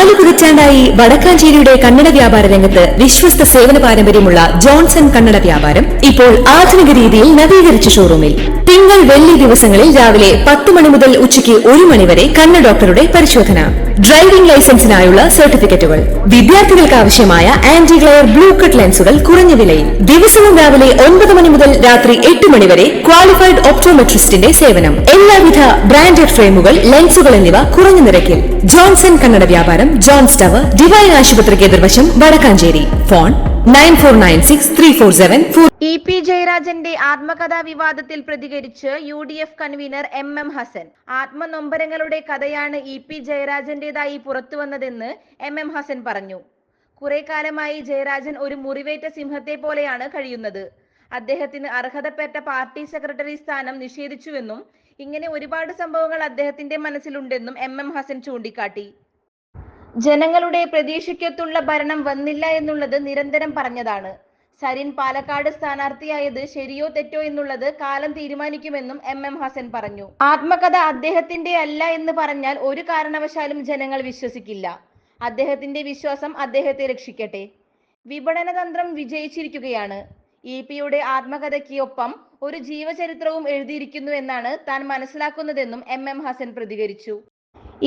4 പതിറ്റാണ്ടായി വടക്കാഞ്ചേരിയുടെ കന്നഡ വ്യാപാര രംഗത്ത് വിശ്വസ്ത സേവന പാരമ്പര്യമുള്ള ജോൺസൺ കന്നഡ വ്യാപാരം ഇപ്പോൾ ആധുനിക രീതിയിൽ നവീകരിച്ച ഷോറൂമിൽ തിങ്കൾ വെള്ളി ദിവസങ്ങളിൽ രാവിലെ 10 മണി മുതൽ ഉച്ചയ്ക്ക് 1 മണി വരെ കണ്ണ് ഡോക്ടറുടെ പരിശോധന, ഡ്രൈവിംഗ് ലൈസൻസിനായുള്ള സർട്ടിഫിക്കറ്റുകൾ, വിദ്യാർത്ഥികൾക്ക് ആവശ്യമായ ആന്റി ഗ്ലെയർ ബ്ലൂ കട്ട് ലെൻസുകൾ കുറഞ്ഞ വിലയിൽ, ദിവസവും രാവിലെ 9 മണി മുതൽ രാത്രി 8 മണി വരെ ക്വാളിഫൈഡ് ഒപ്റ്റോമെട്രിസ്റ്റിന്റെ സേവനം, എല്ലാവിധ ബ്രാൻഡഡ് ഫ്രെയിമുകൾ, ലെൻസുകൾ എന്നിവ കുറഞ്ഞ നിരക്കിൽ. ജോൺസൺ കന്നഡ വ്യാപാരം, ജോൺസ് ടവർ, ഡിവൈൻ ആശുപത്രിക്ക് എതിർവശം, വടക്കാഞ്ചേരി. ഫോൺ 94963474. EP ജയരാജന്റെ ആത്മകഥാ വിവാദത്തിൽ പ്രതികരിച്ച് UDF കൺവീനർ MM ഹസൻ. ആത്മനൊമ്പരങ്ങളുടെ കഥയാണ് EP ജയരാജന്റേതായി പുറത്തുവന്നതെന്ന് MM ഹസൻ പറഞ്ഞു. കുറെ കാലമായി ജയരാജൻ ഒരു മുറിവേറ്റ സിംഹത്തെ പോലെയാണ് കഴിയുന്നത്. അദ്ദേഹത്തിന് അർഹതപ്പെട്ട പാർട്ടി സെക്രട്ടറി സ്ഥാനം നിഷേധിച്ചുവെന്നും ഇങ്ങനെ ഒരുപാട് സംഭവങ്ങൾ അദ്ദേഹത്തിന്റെ മനസ്സിലുണ്ടെന്നും MM ഹസൻ ചൂണ്ടിക്കാട്ടി. ജനങ്ങളുടെ പ്രതീക്ഷയ്ക്കൊത്തുള്ള ഭരണം വന്നില്ല എന്നുള്ളത് നിരന്തരം പറഞ്ഞതാണ്. സരിൻ പാലക്കാട് സ്ഥാനാർത്ഥിയായത് ശരിയോ തെറ്റോ എന്നുള്ളത് കാലം തീരുമാനിക്കുമെന്നും MM ഹസൻ പറഞ്ഞു. ആത്മകഥ അദ്ദേഹത്തിന്റെ അല്ല എന്ന് പറഞ്ഞാൽ ഒരു കാരണവശാലും ജനങ്ങൾ വിശ്വസിക്കില്ല. അദ്ദേഹത്തിന്റെ വിശ്വാസം അദ്ദേഹത്തെ രക്ഷിക്കട്ടെ. വിപണന തന്ത്രം വിജയിച്ചിരിക്കുകയാണ്. EP-യുടെ ആത്മകഥയ്ക്ക് ഒപ്പം ഒരു ജീവചരിത്രവും എഴുതിയിരിക്കുന്നു എന്നാണ് താൻ മനസ്സിലാക്കുന്നതെന്നും MM ഹസൻ പ്രതികരിച്ചു.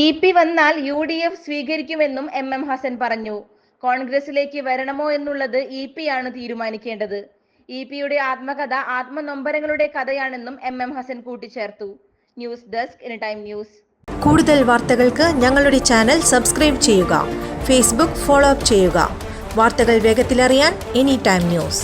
EP വന്നാൽ UDF സ്വീകരിക്കുമെന്നും MM ഹസൻ പറഞ്ഞു. കോൺഗ്രസിലേക്ക് വരണമോ എന്നുള്ളത് EP ആണ് തീരുമാനിക്കേണ്ടത്. EP-യുടെ ആത്മകഥ ആത്മനൊമ്പരങ്ങളുടെ കഥയാണെന്നും MM ഹസൻ കൂട്ടിച്ചേർത്തു. News desk anytime news. കൂടുതൽ വാർത്തകൾക്ക് ഞങ്ങളുടെ ചാനൽ സബ്സ്ക്രൈബ് ചെയ്യുക. ഫേസ്ബുക്ക് ഫോളോ അപ്പ് ചെയ്യുക. വാർത്തകൾ വേഗത്തിലറിയാൻ എനിടൈം ന്യൂസ്.